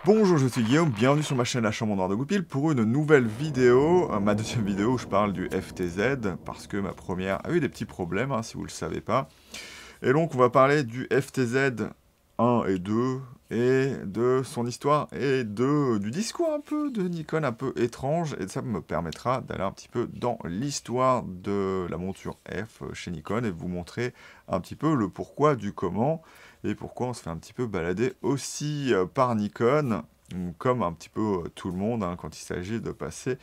Bonjour, je suis Guillaume, bienvenue sur ma chaîne La Chambre Noire de Goupil pour une nouvelle vidéo, ma deuxième vidéo où je parle du FTZ, parce que ma première a eu des petits problèmes, hein, si vous ne le savez pas. Et donc on va parler du FTZ 1 et 2, et de son histoire, et du discours un peu de Nikon, un peu étrange, et ça me permettra d'aller un petit peu dans l'histoire de la monture F chez Nikon, et vous montrer un petit peu le pourquoi du comment, et pourquoi on se fait un petit peu balader aussi par Nikon, comme un petit peu tout le monde, hein, quand il s'agit de passer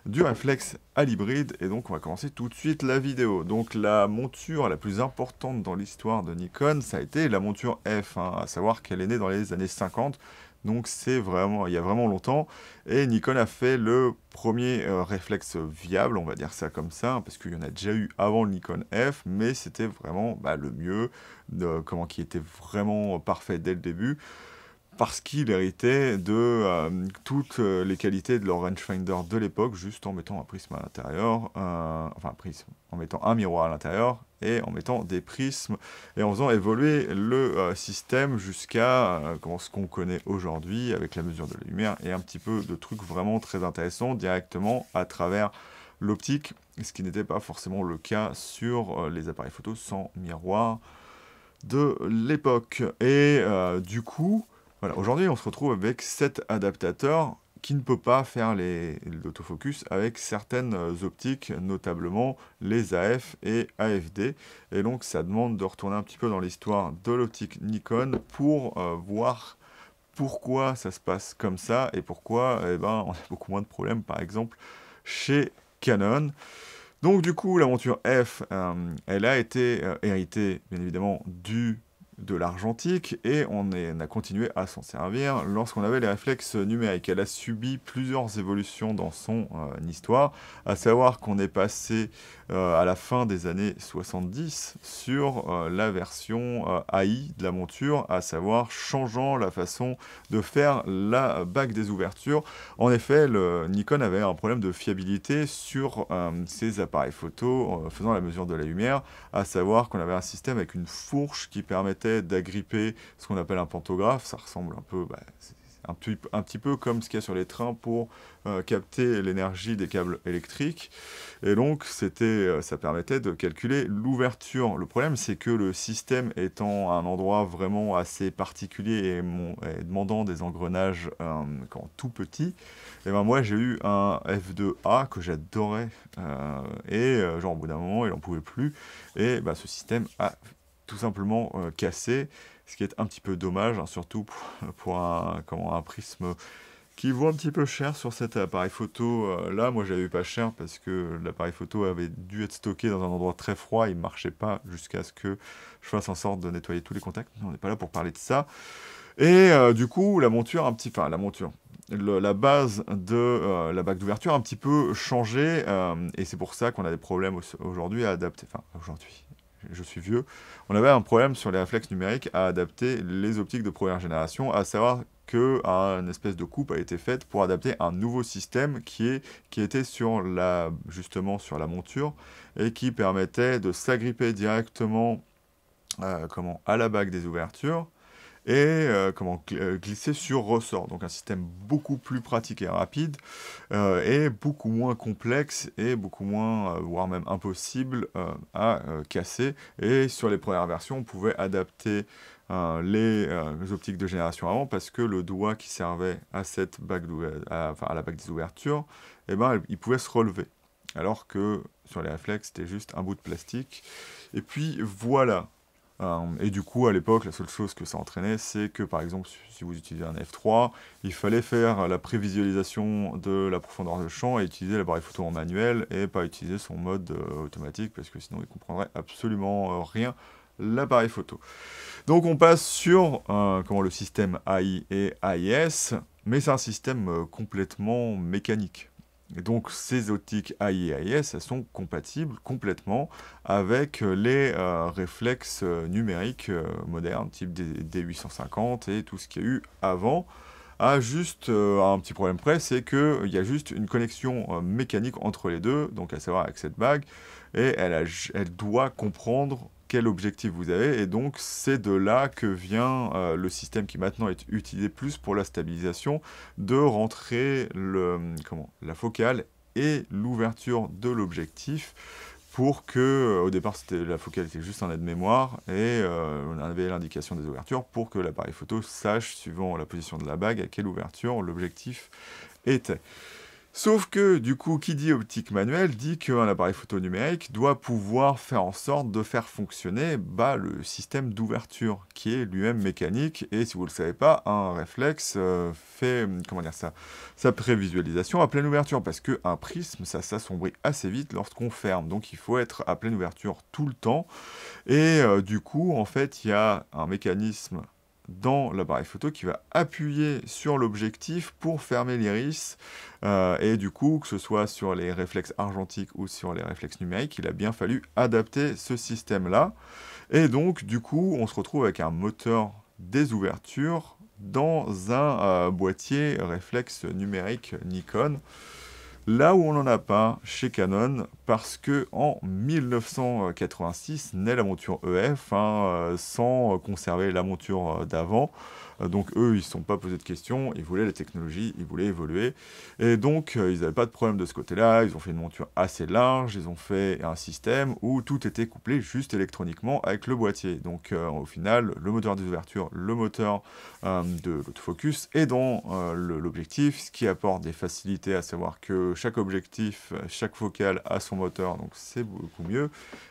du réflexe à l'hybride. Et donc on va commencer tout de suite la vidéo. Donc la monture la plus importante dans l'histoire de Nikon, ça a été la monture F, hein, à savoir qu'elle est née dans les années 50. Donc c'est vraiment, il y a vraiment longtemps, et Nikon a fait le premier réflexe viable, on va dire ça comme ça, hein, parce qu'il y en a déjà eu avant le Nikon F, mais c'était vraiment le mieux, qui était vraiment parfait dès le début, parce qu'il héritait de toutes les qualités de leur rangefinder de l'époque, juste en mettant un prisme à l'intérieur, enfin un prisme, en mettant un miroir à l'intérieur, et en mettant des prismes, et en faisant évoluer le système jusqu'à ce qu'on connaît aujourd'hui, avec la mesure de la lumière, et un petit peu de trucs vraiment très intéressants, directement à travers l'optique, ce qui n'était pas forcément le cas sur les appareils photo sans miroir de l'époque. Et du coup, voilà, aujourd'hui on se retrouve avec cet adaptateur qui ne peut pas faire l'autofocus avec certaines optiques, notamment les AF et AFD. Et donc ça demande de retourner un petit peu dans l'histoire de l'optique Nikon pour voir pourquoi ça se passe comme ça et pourquoi on a beaucoup moins de problèmes, par exemple, chez Canon. Donc du coup, l'aventure F, elle a été héritée, bien évidemment, de l'argentique, et on a continué à s'en servir lorsqu'on avait les réflexes numériques. Elle a subi plusieurs évolutions dans son histoire, à savoir qu'on est passé à la fin des années 70 sur la version AI de la monture, à savoir changeant la façon de faire la bague des ouvertures. En effet, Nikon avait un problème de fiabilité sur ses appareils photo faisant la mesure de la lumière, à savoir qu'on avait un système avec une fourche qui permettait d'agripper ce qu'on appelle un pantographe. Ça ressemble un peu, c'est un petit peu comme ce qu'il y a sur les trains pour capter l'énergie des câbles électriques. Et donc, ça permettait de calculer l'ouverture. Le problème, c'est que le système étant un endroit vraiment assez particulier et demandant des engrenages tout petits, et moi, j'ai eu un F2A que j'adorais. Genre, au bout d'un moment, il n'en pouvait plus. Et ce système a tout simplement cassé, ce qui est un petit peu dommage, hein, surtout pour un prisme qui vaut un petit peu cher sur cet appareil photo. Là, moi, j'avais eu pas cher parce que l'appareil photo avait dû être stocké dans un endroit très froid. Il ne marchait pas jusqu'à ce que je fasse en sorte de nettoyer tous les contacts. On n'est pas là pour parler de ça. Et du coup, la base de la bague d'ouverture a un petit peu changé, et c'est pour ça qu'on a des problèmes aujourd'hui à adapter. Enfin, aujourd'hui, je suis vieux. On avait un problème sur les réflexes numériques à adapter les optiques de première génération, à savoir qu'une espèce de coupe a été faite pour adapter un nouveau système qui était justement sur la monture, et qui permettait de s'agripper directement à la bague des ouvertures, et glisser sur ressort. Donc un système beaucoup plus pratique et rapide, et beaucoup moins complexe, et beaucoup moins, voire même impossible à casser. Et sur les premières versions, on pouvait adapter les optiques de génération avant, parce que le doigt qui servait à cette bague à la bague des ouvertures, il pouvait se relever. Alors que sur les réflexes, c'était juste un bout de plastique. Et puis voilà. Et du coup, à l'époque, la seule chose que ça entraînait, c'est que, par exemple, si vous utilisez un F3, il fallait faire la prévisualisation de la profondeur de champ et utiliser l'appareil photo en manuel, et pas utiliser son mode automatique, parce que sinon, il ne comprendrait absolument rien, l'appareil photo. Donc, on passe sur le système AI et AIS, mais c'est un système complètement mécanique. Et donc ces optiques AI et AIS, elles sont compatibles complètement avec les réflexes numériques modernes, type D850 et tout ce qu'il y a eu avant, a juste un petit problème près, c'est qu'il y a juste une connexion mécanique entre les deux, donc à savoir avec cette bague, et elle doit comprendre quel objectif vous avez, et donc c'est de là que vient le système qui maintenant est utilisé plus pour la stabilisation, de rentrer la focale et l'ouverture de l'objectif pour que, au départ la focale était juste un aide-mémoire, et on avait l'indication des ouvertures pour que l'appareil photo sache, suivant la position de la bague, à quelle ouverture l'objectif était. Sauf que, du coup, qui dit optique manuelle dit qu'un appareil photo numérique doit pouvoir faire en sorte de faire fonctionner le système d'ouverture, qui est lui-même mécanique, et si vous ne le savez pas, un réflexe fait, sa prévisualisation à pleine ouverture, parce qu'un prisme, ça s'assombrit assez vite lorsqu'on ferme, donc il faut être à pleine ouverture tout le temps, et du coup, en fait, il y a un mécanisme dans l'appareil photo qui va appuyer sur l'objectif pour fermer l'iris, et du coup, que ce soit sur les réflexes argentiques ou sur les réflexes numériques, il a bien fallu adapter ce système-là, et donc du coup, on se retrouve avec un moteur des ouvertures dans un boîtier réflexe numérique Nikon, là où on n'en a pas chez Canon, parce que en 1986 naît la monture EF, sans conserver la monture d'avant. Donc eux, ils ne se sont pas posé de questions, ils voulaient la technologie, ils voulaient évoluer. Et donc, ils n'avaient pas de problème de ce côté-là, ils ont fait une monture assez large, ils ont fait un système où tout était couplé juste électroniquement avec le boîtier. Donc au final, le moteur des ouvertures, le moteur de l'autofocus est dans l'objectif, ce qui apporte des facilités, à savoir que chaque objectif, chaque focale a son moteur, donc c'est beaucoup mieux.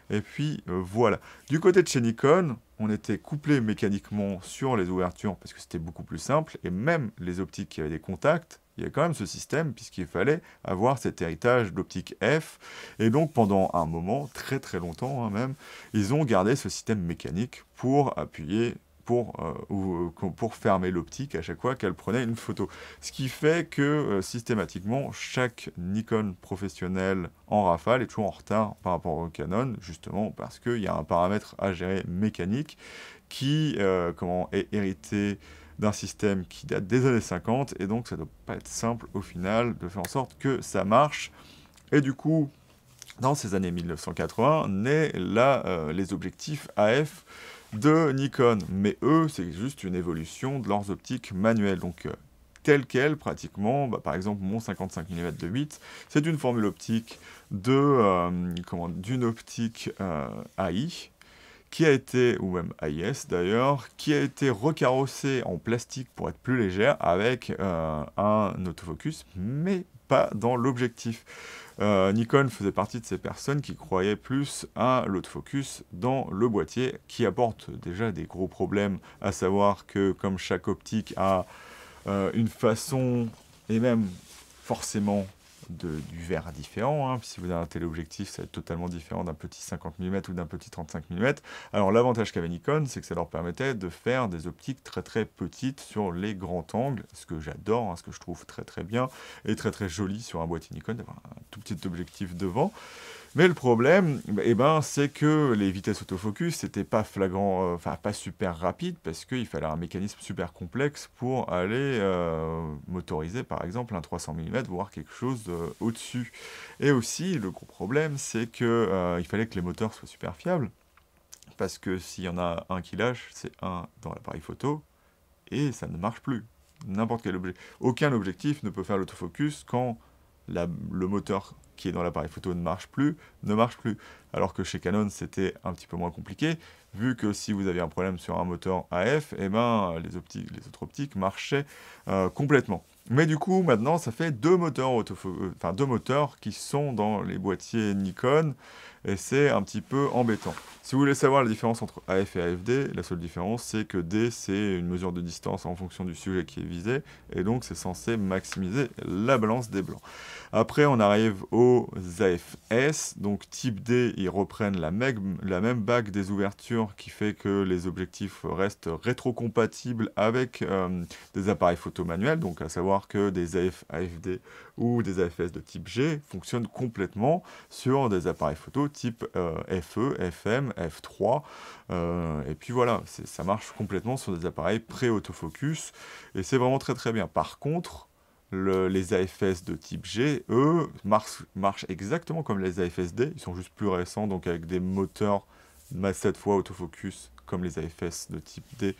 Et puis voilà. Du côté de chez Nikon, on était couplé mécaniquement sur les ouvertures parce que c'était beaucoup plus simple, et même les optiques qui avaient des contacts, il y a quand même ce système puisqu'il fallait avoir cet héritage d'optique F, et donc pendant un moment, très très longtemps même, ils ont gardé ce système mécanique pour appuyer, pour fermer l'optique à chaque fois qu'elle prenait une photo. Ce qui fait que systématiquement, chaque Nikon professionnel en rafale est toujours en retard par rapport au Canon, justement parce qu'il y a un paramètre à gérer mécanique qui est hérité d'un système qui date des années 50, et donc ça ne doit pas être simple au final de faire en sorte que ça marche. Et du coup, dans ces années 1980, naît les objectifs AF de Nikon, mais eux, c'est juste une évolution de leurs optiques manuelles, donc telle quelle pratiquement. Par exemple, mon 55 mm de 8, c'est une formule optique d'une optique AI, qui a été, ou même AIS d'ailleurs, qui a été recarrossée en plastique pour être plus légère, avec un autofocus, mais pas dans l'objectif. Nikon faisait partie de ces personnes qui croyaient plus à l'autofocus dans le boîtier, qui apporte déjà des gros problèmes, à savoir que comme chaque optique a une façon, et même forcément du verre différent, si vous avez un téléobjectif, ça va être totalement différent d'un petit 50 mm ou d'un petit 35 mm. Alors l'avantage qu'avait Nikon, c'est que ça leur permettait de faire des optiques très très petites sur les grands angles, ce que j'adore, ce que je trouve très très bien, et très très joli sur un boîtier Nikon, d'avoir un tout petit objectif devant. Mais le problème, c'est que les vitesses autofocus, c'était pas flagrant, pas super rapide, parce qu'il fallait un mécanisme super complexe pour aller motoriser, par exemple, un 300 mm, voire quelque chose au-dessus. Et aussi, le gros problème, c'est que il fallait que les moteurs soient super fiables, parce que s'il y en a un qui lâche, c'est un dans l'appareil photo, et ça ne marche plus. N'importe quel aucun objectif ne peut faire l'autofocus quand le moteur qui est dans l'appareil photo ne marche plus. Alors que chez Canon, c'était un petit peu moins compliqué, vu que si vous aviez un problème sur un moteur AF, les autres optiques marchaient complètement. Mais du coup, maintenant, ça fait deux moteurs qui sont dans les boîtiers Nikon, et c'est un petit peu embêtant. Si vous voulez savoir la différence entre AF et AFD, la seule différence, c'est que D, c'est une mesure de distance en fonction du sujet qui est visé, et donc c'est censé maximiser la balance des blancs. Après, on arrive aux AFS, donc type D, ils reprennent la même bague des ouvertures, qui fait que les objectifs restent rétrocompatibles avec des appareils photo manuels, donc à savoir que des AF-AFD ou des AFS de type G fonctionnent complètement sur des appareils photo type FE, FM, F3, et puis voilà, ça marche complètement sur des appareils pré-autofocus, et c'est vraiment très très bien. Par contre, les AFS de type G, eux, marchent exactement comme les AFSD, ils sont juste plus récents, donc avec des moteurs cette fois autofocus comme les AFS de type D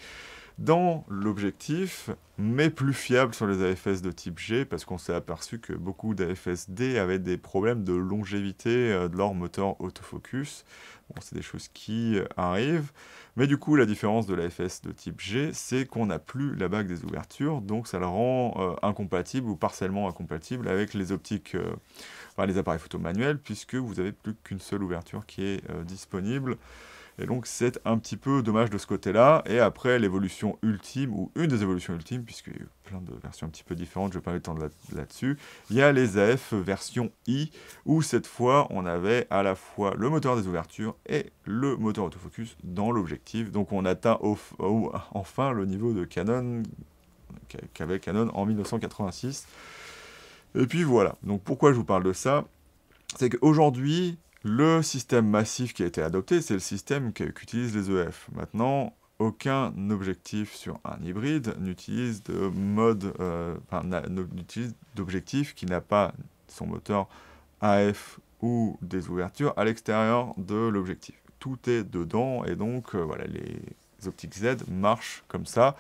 dans l'objectif, mais plus fiable sur les AFS de type G, parce qu'on s'est aperçu que beaucoup d'AFS D avaient des problèmes de longévité de leur moteur autofocus. Bon, c'est des choses qui arrivent, mais du coup, la différence de l'AFS de type G, c'est qu'on n'a plus la bague des ouvertures, donc ça le rend incompatible ou partiellement incompatible avec les optiques, enfin les appareils photo manuels, puisque vous n'avez plus qu'une seule ouverture qui est disponible. Et donc c'est un petit peu dommage de ce côté-là. Et après, l'évolution ultime, ou une des évolutions ultimes, puisqu'il y a eu plein de versions un petit peu différentes, je ne vais pas m'étendre là-dessus, il y a les AF version I, où cette fois, on avait à la fois le moteur des ouvertures et le moteur autofocus dans l'objectif. Donc on atteint enfin le niveau de Canon qu'avait Canon en 1986. Et puis voilà. Donc pourquoi je vous parle de ça? C'est qu'aujourd'hui, le système massif qui a été adopté, c'est le système qu'utilisent les EF. Maintenant, aucun objectif sur un hybride n'utilise de mode, n'utilise d'objectif qui n'a pas son moteur AF ou des ouvertures à l'extérieur de l'objectif. Tout est dedans et donc voilà, les optiques Z marchent comme ça.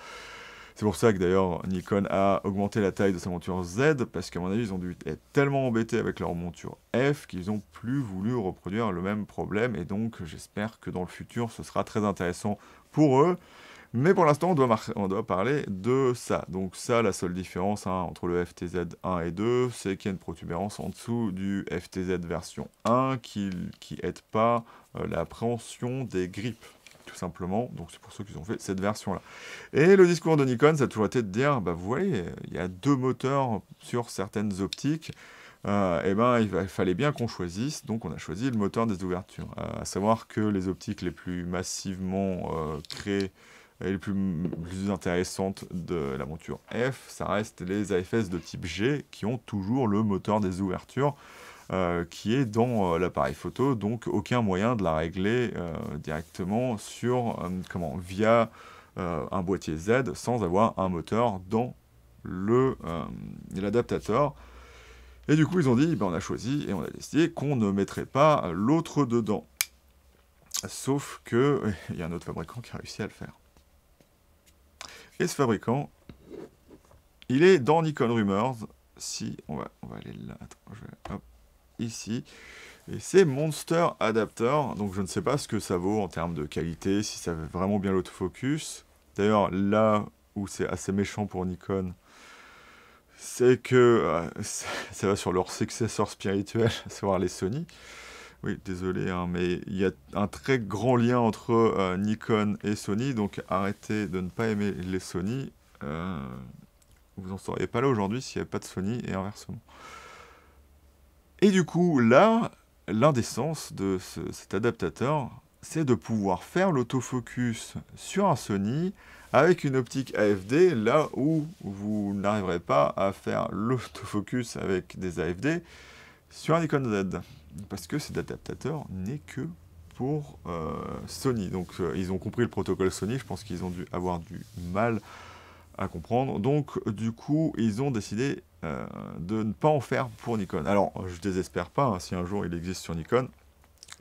C'est pour ça que d'ailleurs Nikon a augmenté la taille de sa monture Z, parce qu'à mon avis ils ont dû être tellement embêtés avec leur monture F qu'ils n'ont plus voulu reproduire le même problème, et donc j'espère que dans le futur ce sera très intéressant pour eux. Mais pour l'instant on doit parler de ça. Donc ça, la seule différence entre le FTZ 1 et 2, c'est qu'il y a une protubérance en dessous du FTZ version 1 qui aide pas l'appréhension des grippes, tout simplement. Donc c'est pour ça qu'ils ont fait cette version-là. Et le discours de Nikon, ça a toujours été de dire, bah vous voyez, il y a deux moteurs sur certaines optiques, et ben il fallait bien qu'on choisisse, donc on a choisi le moteur des ouvertures. À savoir que les optiques les plus massivement créées et les plus intéressantes de la monture F, ça reste les AFS de type G, qui ont toujours le moteur des ouvertures, qui est dans l'appareil photo, donc aucun moyen de la régler directement sur, via un boîtier Z sans avoir un moteur dans l'adaptateur. Et du coup, ils ont dit, ben, on a choisi et on a décidé qu'on ne mettrait pas l'autre dedans. Sauf que il y a un autre fabricant qui a réussi à le faire. Et ce fabricant, il est dans Nikon Rumors. Si, on va aller là. Attends, je vais, hop, ici. Et c'est Monster Adapter. Donc je ne sais pas ce que ça vaut en termes de qualité, si ça fait vraiment bien l'autofocus. D'ailleurs, là où c'est assez méchant pour Nikon, c'est que ça va sur leur successeur spirituel, à savoir les Sony. Oui, désolé, hein, mais il y a un très grand lien entre Nikon et Sony, donc arrêtez de ne pas aimer les Sony. Vous n'en seriez pas là aujourd'hui s'il n'y avait pas de Sony, et inversement. Et du coup, là, l'indécence de cet adaptateur, c'est de pouvoir faire l'autofocus sur un Sony avec une optique AFD, là où vous n'arriverez pas à faire l'autofocus avec des AFD sur un Nikon Z. Parce que cet adaptateur n'est que pour Sony. Donc ils ont compris le protocole Sony, je pense qu'ils ont dû avoir du mal à comprendre. Donc du coup, ils ont décidé de ne pas en faire pour Nikon. Alors, je désespère pas, hein, si un jour il existe sur Nikon,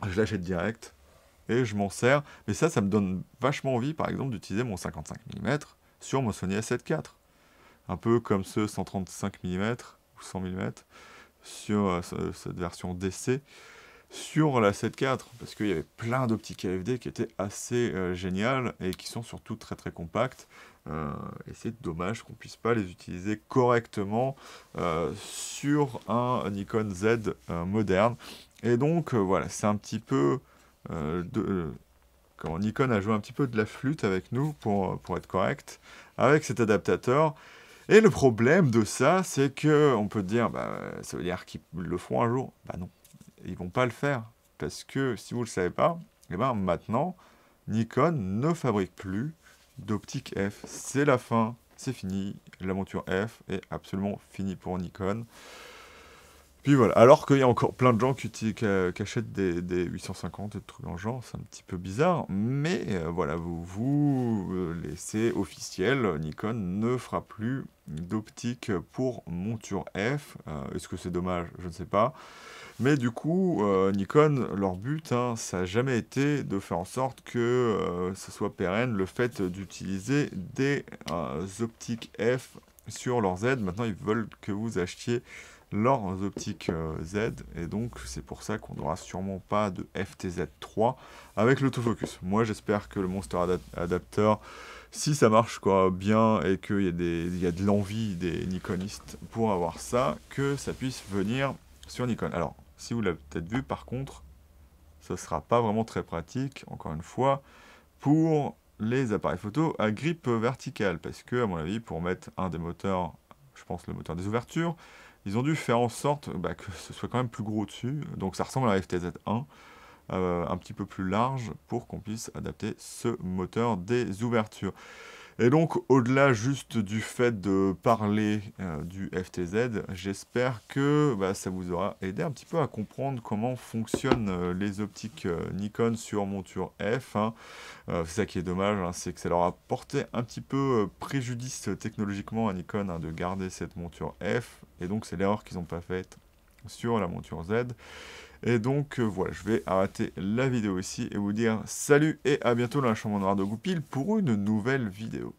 je l'achète direct et je m'en sers. Mais ça me donne vachement envie, par exemple, d'utiliser mon 55 mm sur mon Sony A7 IV. Un peu comme ce 135 mm ou 100 mm sur cette version DC sur la 7 IV, parce qu'il y avait plein d'optiques AFD qui étaient assez géniales et qui sont surtout très très compactes. Et c'est dommage qu'on puisse pas les utiliser correctement sur un Nikon Z moderne. Et donc voilà, c'est un petit peu Nikon a joué un petit peu de la flûte avec nous pour être correct avec cet adaptateur. Et le problème de ça, c'est que on peut dire, bah, ça veut dire qu'ils le feront un jour. Bah non, ils vont pas le faire. Parce que, si vous ne le savez pas, eh ben, maintenant, Nikon ne fabrique plus d'optique F. C'est la fin, c'est fini. La monture F est absolument finie pour Nikon. Puis voilà, alors qu'il y a encore plein de gens qui achètent des 850 et des trucs dans le genre, c'est un petit peu bizarre, mais voilà, vous laissez officiel, Nikon ne fera plus d'optique pour monture F. Est-ce que c'est dommage? Je ne sais pas. Mais du coup, Nikon, leur but, hein, ça n'a jamais été de faire en sorte que ce soit pérenne le fait d'utiliser des optiques F sur leur Z. Maintenant, ils veulent que vous achetiez leurs optiques Z, et donc c'est pour ça qu'on n'aura sûrement pas de FTZ3 avec l'autofocus. Moi, j'espère que le Monster Adapter, si ça marche quoi, bien et qu'il y a de l'envie des Nikonistes pour avoir ça, que ça puisse venir sur Nikon. Alors, si vous l'avez peut-être vu, par contre, ce ne sera pas vraiment très pratique, encore une fois, pour les appareils photo à grippe verticale, parce que, à mon avis, pour mettre un des moteurs, je pense le moteur des ouvertures, ils ont dû faire en sorte que ce soit quand même plus gros dessus, donc ça ressemble à la FTZ1, un petit peu plus large, pour qu'on puisse adapter ce moteur des ouvertures. Et donc, au-delà juste du fait de parler du FTZ, j'espère que ça vous aura aidé un petit peu à comprendre comment fonctionnent les optiques Nikon sur monture F, hein. C'est ça qui est dommage, hein, c'est que ça leur a porté un petit peu préjudice technologiquement à Nikon, hein, de garder cette monture F, et donc c'est l'erreur qu'ils n'ont pas faite sur la monture Z. Et donc voilà, je vais arrêter la vidéo ici et vous dire salut et à bientôt dans la chambre noire de Goupil pour une nouvelle vidéo.